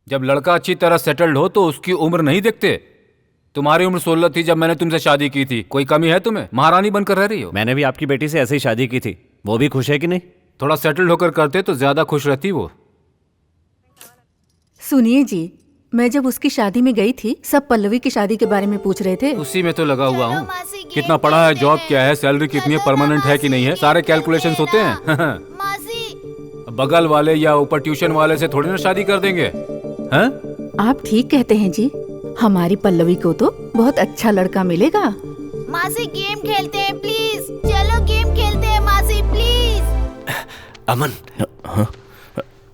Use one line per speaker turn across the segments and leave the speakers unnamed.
जब लड़का अच्छी तरह सेटल्ड हो तो उसकी उम्र नहीं देखते। तुम्हारी उम्र 16 थी जब मैंने तुमसे शादी की थी। कोई कमी है तुम्हें? महारानी बनकर रह रही हो।
मैंने भी आपकी बेटी से ऐसे ही शादी की थी। वो भी खुश है कि नहीं?
थोड़ा सेटल्ड होकर करते तो ज्यादा खुश रहती वो।
सुनिए जी, मैं जब उसकी शादी में गई थी सब पल्लवी की शादी के बारे में पूछ रहे थे।
उसी में तो लगा हुआ हूँ। कितना पढ़ा है, जॉब क्या है, सैलरी कितनी है, परमानेंट है कि नहीं है, सारे कैलकुलेशंस होते हैं। बगल वाले या ऊपर ट्यूशन वाले से थोड़ी ना शादी कर देंगे हैं?
आप ठीक कहते हैं जी। हमारी पल्लवी को तो बहुत अच्छा लड़का मिलेगा।
मासी गेम खेलते हैं प्लीज, चलो गेम खेलते हैं मासी प्लीज।
अमन,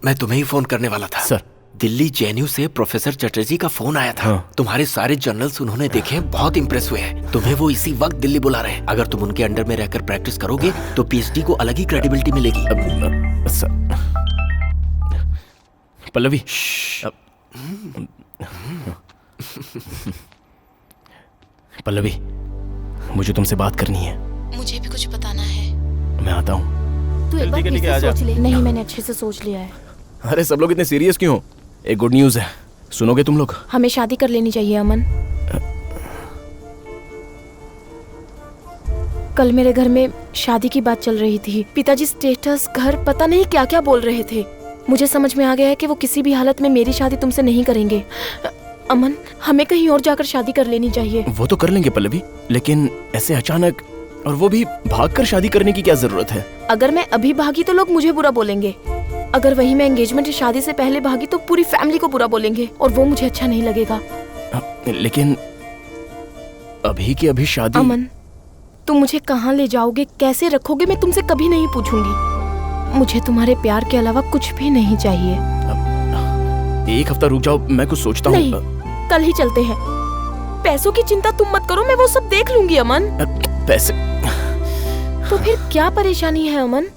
मैं तुम्हें ही फोन करने वाला था
सर।
दिल्ली जेएनयू से प्रोफेसर चटर्जी का फोन आया था। तुम्हारे सारे जर्नल्स उन्होंने देखे, बहुत इंप्रेस हुए हैं। तुम्हें वो इसी वक्त दिल्ली बुला रहे हैं। अगर तुम उनके अंडर में रहकर प्रैक्टिस करोगे तो पीएचडी को अलग ही क्रेडिबिलिटी मिलेगी।
पल्लवी, पल्लवी, मुझे तुमसे बात करनी है।
मुझे भी कुछ बताना है।
मैं आता हूँ।
तू एक बार फिर से सोच ले। नहीं, मैंने अच्छे से सोच लिया है।
अरे सब लोग इतने सीरियस क्यों हो? एक गुड न्यूज़ है, सुनोगे तुम लोग?
हमें शादी कर लेनी चाहिए अमन। कल मेरे घर में शादी की बात चल रही थी। पिताजी स्टेटस, घर, पता नहीं क्या क्या बोल रहे थे। मुझे समझ में आ गया है कि वो किसी भी हालत में मेरी शादी तुमसे नहीं करेंगे। अमन, हमें कहीं और जाकर शादी कर लेनी चाहिए।
वो तो कर लेंगे पल्लवी, लेकिन ऐसे अचानक, और वो भी भागकर शादी करने की क्या जरूरत है?
अगर मैं अभी भागी तो लोग मुझे बुरा बोलेंगे। अगर वही मैं एंगेजमेंट या शादी से पहले भागी तो पूरी फैमिली को बुरा बोलेंगे और वो मुझे अच्छा नहीं लगेगा।
लेकिन अभी की अभी शादी।
अमन, तुम मुझे कहाँ ले जाओगे, कैसे रखोगे, मैं तुमसे कभी नहीं पूछूंगी। मुझे तुम्हारे प्यार के अलावा कुछ भी नहीं चाहिए।
एक हफ्ता रुक जाओ, मैं कुछ सोचता हूँ।
नहीं, कल ही चलते हैं। पैसों की चिंता तुम मत करो, मैं वो सब देख लूंगी अमन।
पैसे?
तो फिर क्या परेशानी है अमन?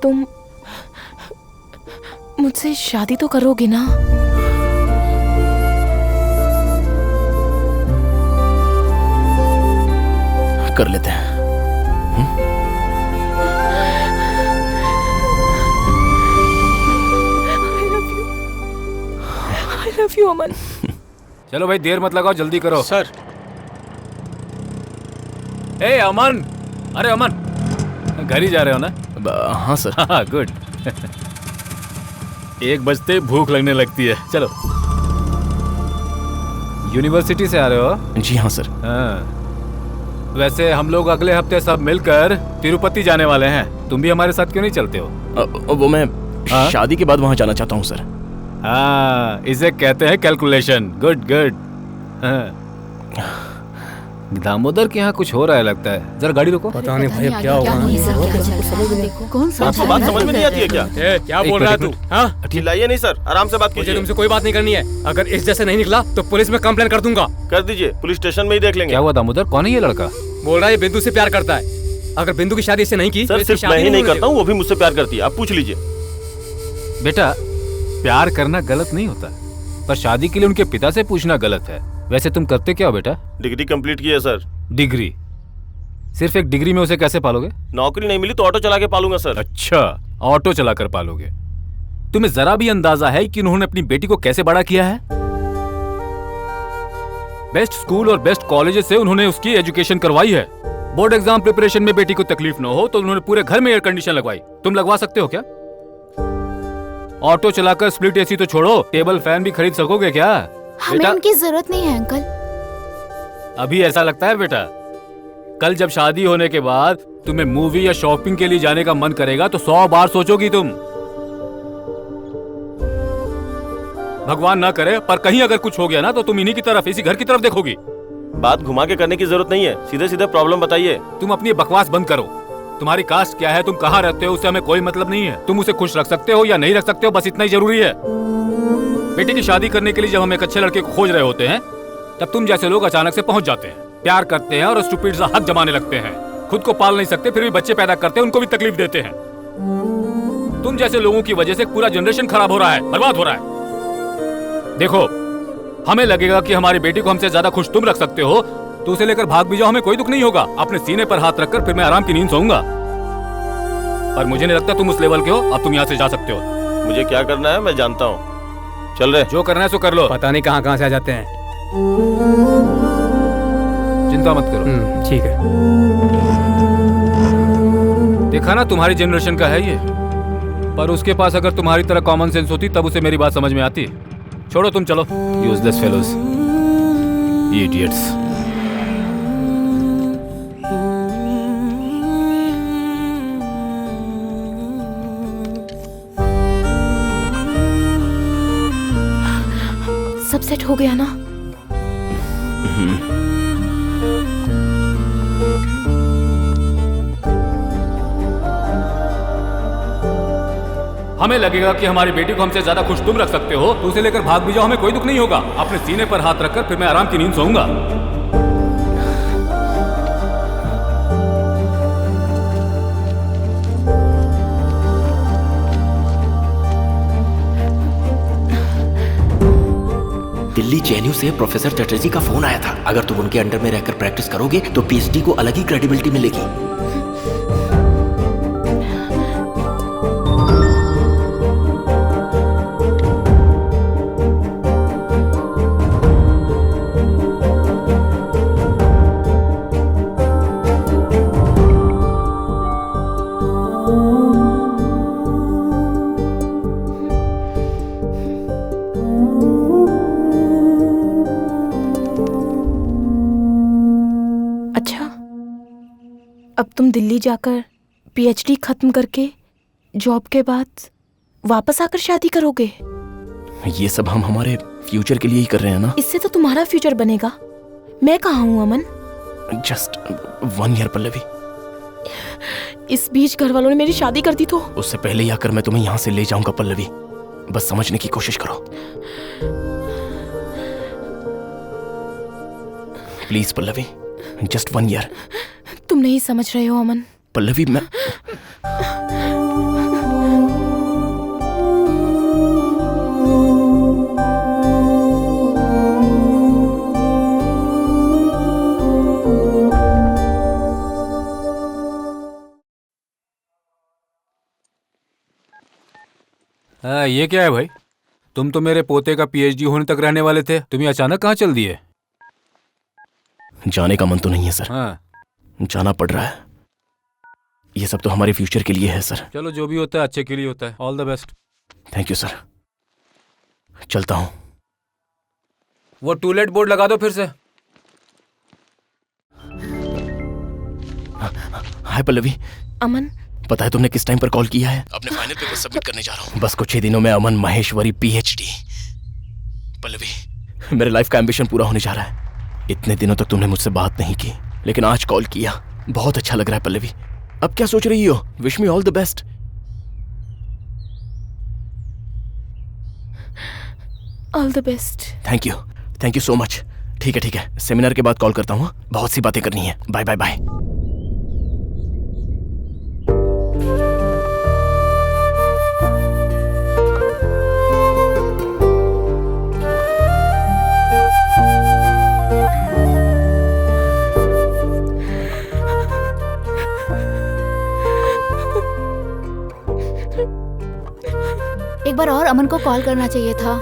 तुम मुझसे शादी तो करोगे ना?
कर लेते हैं।
I love you अमन।
चलो भाई, देर मत लगाओ, जल्दी करो।
सर।
ए अमन, अरे अमन, घर ही जा रहे हो ना?
हाँ सर।
हाँ, गुड। 1 बजते भूख लगने लगती है। चलो। यूनिवर्सिटी से आ रहे हो?
जी हाँ सर।
हाँ। वैसे हम लोग अगले हफ्ते सब मिलकर तिरुपति जाने वाले हैं। तुम भी हमारे साथ क्यों नहीं चलते हो?
वो मैं शादी के बाद वहाँ जाना चाहता हूँ सर।
हाँ, इसे कहते हैं कैलकुलेशन। Good good. हाँ। दामोदर के यहाँ कुछ हो रहा है लगता है। जरा गाड़ी रोको।
पता नहीं भाई अब क्या होगा।
कौन सा?
आपको बात समझ में नहीं आती है क्या? क्या बोल रहा है तू? हाँ, चिल्लाइए नहीं सर, आराम से बात कीजिए।
मुझे तुमसे कोई बात नहीं करनी है। अगर इस जैसे नहीं निकला तो पुलिस में कंप्लेन कर दूंगा।
कर दीजिए, पुलिस स्टेशन में ही देख लेंगे।
क्या हुआ दामोदर? कौन है ये लड़का?
बोल रहा है बिंदु से प्यार करता है। अगर बिंदु की शादी इससे नहीं की
सर,
तो
सिर्फ मैं ही नहीं करता हूँ, वो भी मुझसे प्यार करती है। आप पूछ लीजिए।
बेटा, प्यार करना गलत नहीं होता, पर शादी के लिए उनके पिता से पूछना गलत है। वैसे तुम करते क्या हो बेटा?
डिग्री कंप्लीट की है सर।
डिग्री? सिर्फ एक डिग्री में उसे कैसे पालोगे?
नौकरी नहीं मिली तो ऑटो चला के पालूंगा सर।
अच्छा, ऑटो चलाकर पालोगे। तुम्हें जरा भी अंदाजा है कि उन्होंने अपनी बेटी को कैसे बड़ा किया है? बेस्ट स्कूल और बेस्ट कॉलेज से उन्होंने उसकी एजुकेशन करवाई है। बोर्ड एग्जाम प्रिपरेशन में बेटी को तकलीफ न हो तो उन्होंने पूरे घर में एयर कंडीशन लगवाई। तुम लगवा सकते हो क्या? ऑटो चलाकर स्प्लिट एसी तो छोड़ो, टेबल फैन भी खरीद सकोगे क्या?
हमें उनकी जरूरत नहीं है अंकल।
अभी ऐसा लगता है बेटा? कल जब शादी होने के बाद तुम्हें मूवी या शॉपिंग के लिए जाने का मन करेगा तो 100 बार सोचोगी तुम। भगवान ना करे, पर कहीं अगर कुछ हो गया ना तो तुम इन्हीं की तरफ, इसी घर की तरफ देखोगी।
बात घुमा के करने की जरूरत नहीं है, सीधे सीधे प्रॉब्लम बताइए।
तुम अपनी बकवास बंद करो। तुम्हारी कास्ट क्या है, तुम कहाँ रहते हो, उससे हमें कोई मतलब नहीं है। तुम उसे खुश रख सकते हो या नहीं रख सकते हो, बस इतना ही जरूरी है। बेटी की शादी करने के लिए जब हम एक अच्छे लड़के को खोज रहे होते हैं तब तुम जैसे लोग अचानक से पहुंच जाते हैं, प्यार करते हैं और स्टूपिड सा हक जमाने लगते हैं। खुद को पाल नहीं सकते फिर भी बच्चे पैदा करते हैं, उनको भी तकलीफ देते हैं। तुम जैसे लोगों की वजह से पूरा जनरेशन खराब हो रहा है, बर्बाद हो रहा है। देखो, हमें लगेगा कि हमारी बेटी को हमसे ज्यादा खुश तुम रख सकते हो तो उसे लेकर भाग भी जाओ, हमें कोई दुख नहीं होगा। अपने सीने पर हाथ रखकर फिर मैं आराम की नींद सोऊंगा। पर मुझे नहीं लगता तुम उस लेवल के हो, अब तुम यहाँ से जा सकते हो।
मुझे क्या करना है मैं जानता हूँ। चल रहे।
जो करना है सो कर लो।
पता नहीं कहाँ कहाँ से आ जाते हैं।
चिंता मत करो।
ठीक है।
देखा ना, तुम्हारी जनरेशन का है ये, पर उसके पास अगर तुम्हारी तरह कॉमन सेंस होती तब उसे मेरी बात समझ में आती। छोड़ो, तुम चलो। Useless fellows, idiots.
सब सेट हो गया ना?
हमें लगेगा कि हमारी बेटी को हमसे ज्यादा खुश तुम रख सकते हो तो उसे लेकर भाग भी जाओ, हमें कोई दुख नहीं होगा। अपने सीने पर हाथ रखकर फिर मैं आराम की नींद सोऊंगा।
दिल्ली जेएनयू से प्रोफेसर चटर्जी का फोन आया था। अगर तुम उनके अंडर में रहकर प्रैक्टिस करोगे तो पीएचडी को अलग ही क्रेडिबिलिटी मिलेगी।
अच्छा, अब तुम दिल्ली जाकर पीएचडी खत्म करके जॉब के बाद वापस आकर शादी करोगे?
ये सब हम हमारे फ्यूचर के लिए ही कर रहे हैं ना।
इससे तो तुम्हारा फ्यूचर बनेगा। मैं कहाँ हूँ अमन?
Just 1 year Pallavi.
इस बीच घर वालों ने मेरी शादी कर दी तो?
उससे पहले ही आकर मैं तुम्हें यहाँ से ले जाऊंगा पल्लवी, बस समझने की कोशिश करो प्लीज पल्लवी, जस्ट 1 ईयर।
तुम नहीं समझ रहे हो अमन।
पल्लवी मैं
ये क्या है भाई? तुम तो मेरे पोते का पीएचडी होने तक रहने वाले थे, तुम ये अचानक कहाँ चल दिए?
जाने का मन तो नहीं है सर।
हाँ,
जाना पड़ रहा है। ये सब तो हमारे फ्यूचर के लिए है सर।
चलो जो भी होता है अच्छे के लिए होता है। All the best.
Thank you sir. चलता हूँ।
वो टूलेट बोर्ड लगा दो फिर से।
हाय पल्लवी।
अमन,
पता है तुमने किस टाइम पर कॉल किया है? अपने फाइनल पेपर सबमिट करने जा रहा हूँ। बस कुछ ही दिनों में अमन माहेश्वरी पीएचडी। पल्लवी, मेरे लाइफ का एम्बिशन पूरा होने जा रहा है। इतने दिनों तक तुमने मुझसे बात नहीं की, लेकिन आज कॉल किया। बहुत अच्छा लग रहा है पल्लवी। अब क्या सोच रही हो? Wish me all the best.
All the best.
Thank you so much. ठीक है, सेमिनार के बाद कॉल करता हूँ। बहुत सी बातें करनी है। Bye bye bye.
एक बार और अमन को कॉल करना चाहिए था।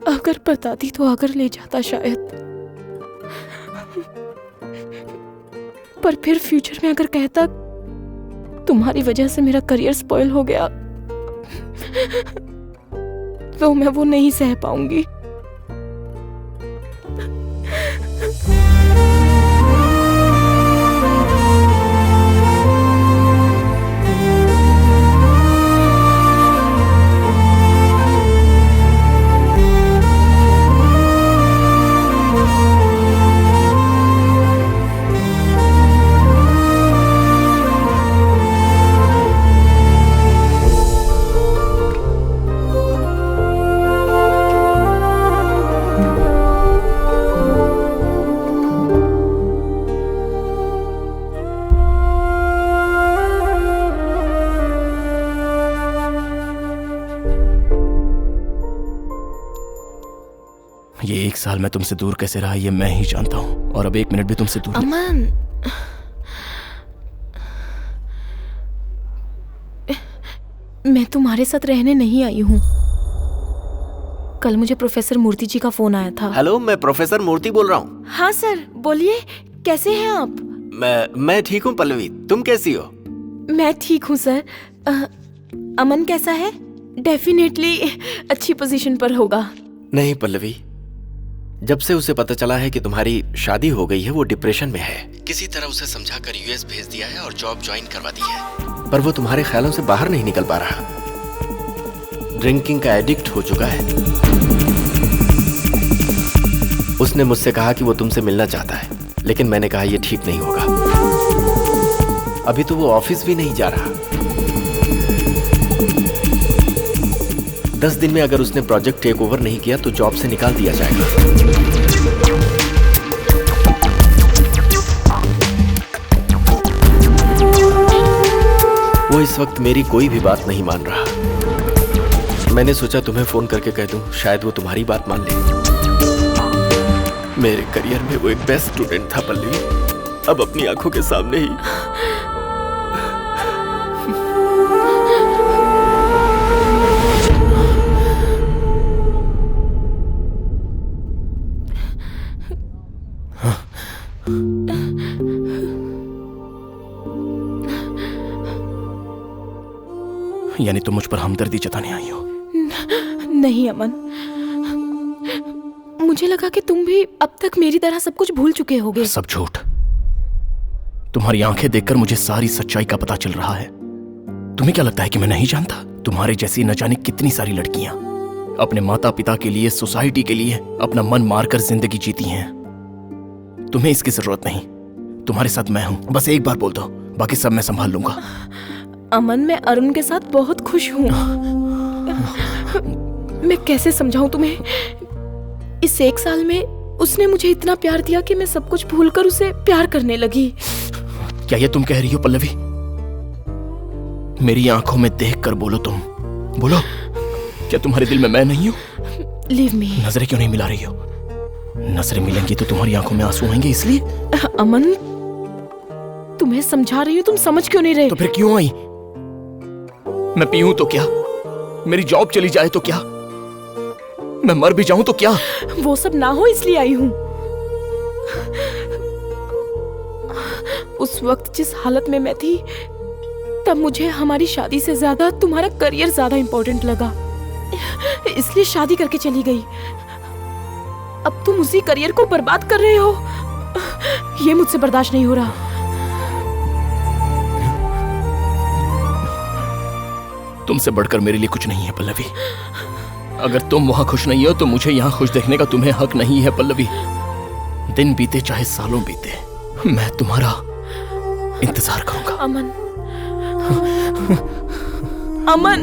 अगर बताती तो अगर ले जाता शायद, पर फिर फ्यूचर में अगर कहता तुम्हारी वजह से मेरा करियर स्पॉइल हो गया तो मैं वो नहीं सह पाऊंगी।
ये 1 साल मैं तुमसे दूर कैसे रहा ये मैं ही जानता हूँ, और अब 1 मिनट भी तुमसे दूर
अमन, मैं तुम्हारे साथ रहने नहीं आई हूँ। कल मुझे प्रोफेसर मूर्ति जी का फोन आया था।
हेलो, मैं प्रोफेसर मूर्ति बोल रहा हूँ।
हाँ सर, बोलिए, कैसे हैं आप?
मैं ठीक हूँ पल्लवी, तुम कैसी हो?
मैं ठीक हूँ सर। अमन कैसा है? डेफिनेटली अच्छी पोजीशन पर होगा।
नहीं पल्लवी, जब से उसे पता चला है कि तुम्हारी शादी हो गई है वो डिप्रेशन में है। किसी तरह उसे समझाकर यूएस भेज दिया है और जॉब ज्वाइन करवा दी है, पर वो तुम्हारे ख्यालों से बाहर नहीं निकल पा रहा। ड्रिंकिंग का एडिक्ट हो चुका है। उसने मुझसे कहा कि वो तुमसे मिलना चाहता है, लेकिन मैंने कहा ये ठीक नहीं होगा। अभी तो वो ऑफिस भी नहीं जा रहा। 10 दिन में अगर उसने प्रोजेक्ट टेक ओवर नहीं किया तो जॉब से निकाल दिया जाएगा। वो इस वक्त मेरी कोई भी बात नहीं मान रहा। मैंने सोचा तुम्हें फोन करके कह दूं, शायद वो तुम्हारी बात मान ले। मेरे करियर में वो एक बेस्ट स्टूडेंट था पल्लवी, अब अपनी आंखों के सामने ही।
यानी तुम मुझ पर हमदर्दी जताने आई हो?
नहीं अमन, मुझे लगा कि तुम भी अब तक मेरी तरह सब कुछ भूल चुके होगे।
सब झूठ। तुम्हारी आंखें देखकर मुझे सारी सच्चाई का पता चल रहा है। तुम्हें क्या लगता है कि मैं नहीं जानता? तुम्हारे जैसी न जाने कितनी सारी लड़कियां अपने माता पिता के लिए, सोसाइटी के लिए अपना मन मारकर जिंदगी जीती हैं। तुम्हें इसकी जरूरत नहीं। तुम्हारे साथ मैं हूं, बस एक बार बोल दो, बाकी सब मैं संभाल लूंगा।
अमन, मैं अरुण के साथ बहुत खुश हूँ। मैं कैसे समझाऊं तुम्हें? इस 1 साल में उसने मुझे इतना प्यार दिया कि मैं सब कुछ भूलकर उसे प्यार करने लगी।
क्या ये तुम कह रही हो पल्लवी? मेरी आंखों में देखकर बोलो, तुम बोलो, क्या तुम्हारे दिल में मैं नहीं हूं?
Leave me.
नजरें क्यों नहीं मिला रही हो? नजरें मिलेंगी तो तुम्हारी आंखों में आंसू आएंगे, इसलिए।
अमन, तुम्हें समझा रही हूँ, तुम समझ क्यों नहीं रहे?
तो फिर क्यों आई? मैं पीऊं तो क्या? मेरी जॉब चली जाए तो क्या? मैं मर भी जाऊं तो क्या?
वो सब ना हो इसलिए आई हूं। उस वक्त जिस हालत में मैं थी, तब मुझे हमारी शादी से ज्यादा तुम्हारा करियर ज्यादा इंपॉर्टेंट लगा, इसलिए शादी करके चली गई। अब तुम उसी करियर को बर्बाद कर रहे हो। ये मुझसे बर्दाश्त नहीं हो रहा।
तुमसे बढ़कर मेरे लिए कुछ नहीं है पल्लवी। अगर तुम वहां खुश नहीं हो तो मुझे यहां खुश देखने का तुम्हें हक नहीं है पल्लवी। दिन बीते चाहे सालों बीते, मैं तुम्हारा इंतजार करूंगा।
अमन, अमन।